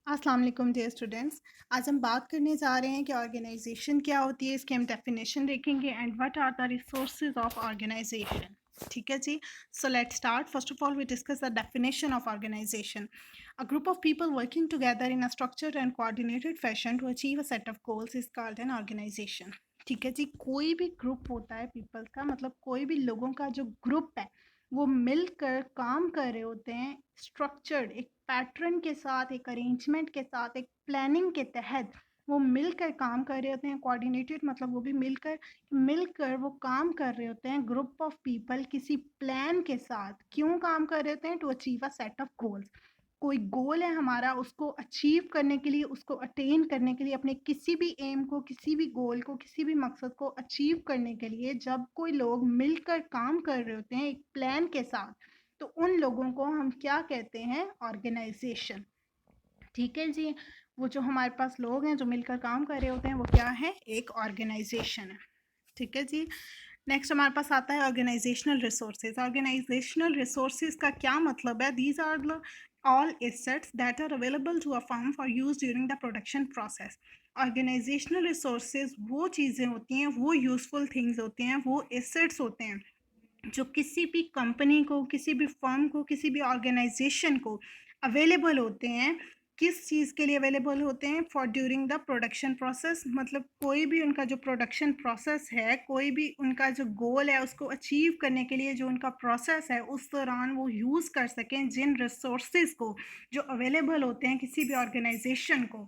अस्सलाम वालेकुम dear students. आज हम बात करने जा रहे हैं कि ऑर्गेनाइजेशन क्या होती है। इसकी हम डेफिनेशन देखेंगे and what are the resources of organisation. ठीक है जी। So let's start. First of all we discuss the definition of organisation. A group of people working together in a structured and coordinated fashion to achieve a set of goals is called an organisation. ठीक है जी। कोई भी group होता है peoples का, मतलब कोई भी लोगों का जो ग्रुप है वो मिलकर काम कर रहे होते हैं स्ट्रक्चर्ड एक पैटर्न के साथ, एक अरेंजमेंट के साथ, एक प्लानिंग के तहत वो मिलकर काम कर रहे होते हैं। कोऑर्डिनेटेड मतलब वो भी मिलकर मिलकर वो काम कर रहे होते हैं। ग्रुप ऑफ पीपल किसी प्लान के साथ क्यों काम कर रहे होते हैं? To achieve a set of goals. कोई गोल है हमारा, उसको अचीव करने के लिए, उसको अटेन करने के लिए, अपने किसी भी एम को, किसी भी गोल को, किसी भी मकसद को अचीव करने के लिए जब कोई लोग मिलकर काम कर रहे होते हैं एक प्लान के साथ, तो उन लोगों को हम क्या कहते हैं? ऑर्गेनाइजेशन। ठीक है जी। वो जो हमारे पास लोग हैं जो मिलकर काम कर रहे होते हैं वो क्या है? एक ऑर्गेनाइजेशन है। ठीक है जी। नेक्स्ट हमारे पास आता है ऑर्गेनाइजेशनल रिसोर्सेज। ऑर्गेनाइजेशनल रिसोर्सेज का क्या मतलब है? These are the all assets that are available to a firm for use during the production process. Organisational resources वो चीज़ें होती हैं, वो यूज़फुल थिंग्स होते हैं, वो एसेट्स होते हैं जो किसी भी कंपनी को, किसी भी फर्म को, किसी भी ऑर्गेनाइजेशन को अवेलेबल होते हैं। किस चीज़ के लिए अवेलेबल होते हैं? For during the production process. मतलब कोई भी उनका जो प्रोडक्शन प्रोसेस है, कोई भी उनका जो गोल है उसको अचीव करने के लिए जो उनका प्रोसेस है उस दौरान वो यूज़ कर सकें जिन रिसोर्सेज को जो अवेलेबल होते हैं किसी भी ऑर्गेनाइजेशन को,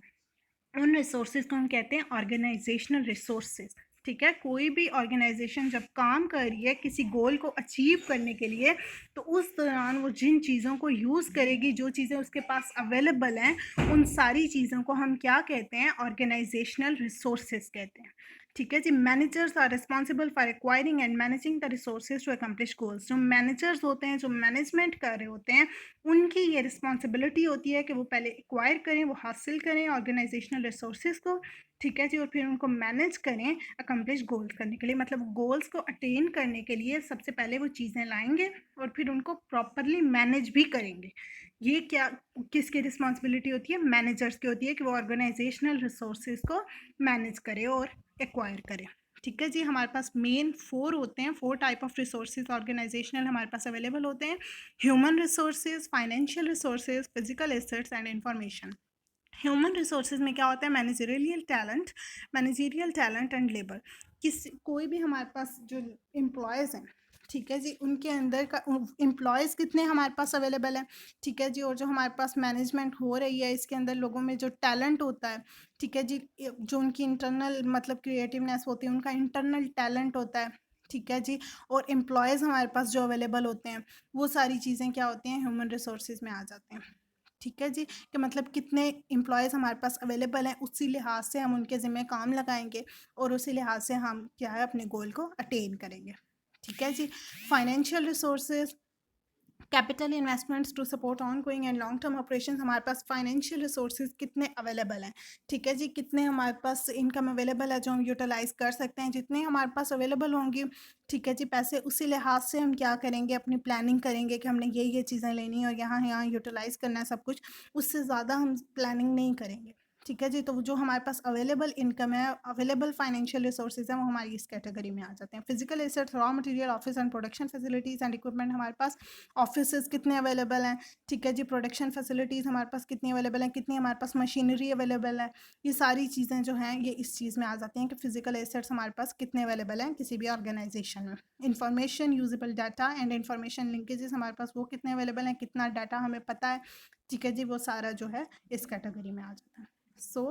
उन रिसोर्सेज को हम कहते हैं ऑर्गेनाइजेशनल रिसोर्सेज। ठीक है। कोई भी ऑर्गेनाइजेशन जब काम कर रही है किसी गोल को अचीव करने के लिए, तो उस दौरान वो जिन चीज़ों को यूज़ करेगी, जो चीज़ें उसके पास अवेलेबल हैं, उन सारी चीज़ों को हम क्या कहते हैं? ऑर्गेनाइजेशनल रिसोर्सेज कहते हैं। ठीक है जी। Managers are responsible for acquiring and managing the resources to accomplish goals. जो मैनेजर्स होते हैं, जो मैनेजमेंट कर रहे होते हैं, उनकी ये रिस्पॉन्सिबिलिटी होती है कि वो पहले एक्वायर करें, वो हासिल करें ऑर्गेनाइजेशनल रिसोर्सेज को। ठीक है जी। और फिर उनको मैनेज करें अकम्प्लिश गोल्स करने के लिए। मतलब गोल्स को अटेन करने के लिए सबसे पहले वो चीज़ें लाएंगे और फिर उनको प्रॉपरली मैनेज भी करेंगे। ये क्या किसकी रिस्पॉन्सिबिलिटी होती है? मैनेजर्स की होती है कि वो ऑर्गेनाइजेशनल रिसोर्सेज को मैनेज करे और एक्वायर करे। ठीक है जी। हमारे पास मेन 4 होते हैं, 4 टाइप ऑफ रिसोर्सेज ऑर्गेनाइजेशनल हमारे पास अवेलेबल होते हैं। Human resources, financial resources, physical assets and information. Human resources में क्या होता है? Managerial talent and labour. कोई भी हमारे पास जो एम्प्लॉयज़ हैं, ठीक है जी, उनके अंदर का एम्प्लॉयज़ कितने हमारे पास अवेलेबल हैं। ठीक है जी। और जो हमारे पास मैनेजमेंट हो रही है इसके अंदर लोगों में जो टैलेंट होता है, ठीक है जी, जो उनकी इंटरनल मतलब क्रिएटिवनेस होती है, उनका इंटरनल टैलेंट होता है। ठीक है जी। और एम्प्लॉयज़ हमारे पास जो अवेलेबल होते हैं, वो सारी चीज़ें क्या होती हैं? ह्यूमन रिसोर्सेज में आ जाते हैं। ठीक है जी। कि मतलब कितने एम्प्लॉयज़ हमारे पास अवेलेबल हैं, उसी लिहाज से हम उनके ज़िम्मे काम लगाएंगे और उसी लिहाज से हम क्या है अपने गोल को अटेन करेंगे। ठीक है जी। Financial resources, capital investments to support ongoing and long term operation. हमारे पास फाइनेंशियल रिसोर्सेज कितने अवेलेबल हैं? ठीक है जी। कितने हमारे पास इनकम अवेलेबल है जो हम यूटिलाइज कर सकते हैं? जितने हमारे पास अवेलेबल होंगी, ठीक है जी, पैसे, उसी लिहाज से हम क्या करेंगे? अपनी प्लानिंग करेंगे कि हमने ये चीज़ें लेनी है और यहाँ यहाँ यूटिलाइज करना है सब कुछ। उससे ज़्यादा हम प्लानिंग नहीं करेंगे। ठीक है जी। तो जो हमारे पास अवेलेबल इनकम है, अवेलेबल फाइनेंशियल रिसोर्सेज हैं, वो हमारी इस कैटेगरी में आ जाते हैं। Physical assets, raw material, office and production facilities and equipment. हमारे पास ऑफिसेज कितने अवेलेबल हैं? ठीक है जी। प्रोडक्शन फैसिलिटीज़ हमारे पास कितनी अवेलेबल हैं? कितनी हमारे पास मशीनरी अवेलेबल है? ये सारी चीज़ें जो हैं ये इस चीज़ में आ जाती हैं कि फिजिकल एसेट्स हमारे पास कितने अवेलेबल हैं किसी भी ऑर्गेनाइजेशन में। Information, usable data and information linkages हमारे पास वो कितने अवेलेबल हैं, कितना डाटा हमें पता है। ठीक है जी। वो सारा जो है इस कैटेगरी में आ जाता है। सो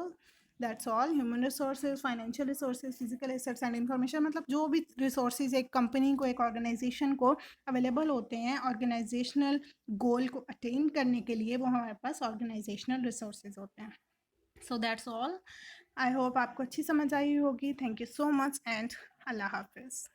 that's all. Human resources, financial resources, physical assets and information, मतलब जो भी रिसोर्सेज एक कंपनी को, एक ऑर्गेनाइजेशन को अवेलेबल होते हैं ऑर्गेनाइजेशनल गोल को अटेन करने के लिए, वो हमारे पास ऑर्गेनाइजेशनल रिसोर्सेज होते हैं। So that's all. I hope आपको अच्छी समझ आई होगी। Thank you so much and अल्लाह हाफिज़।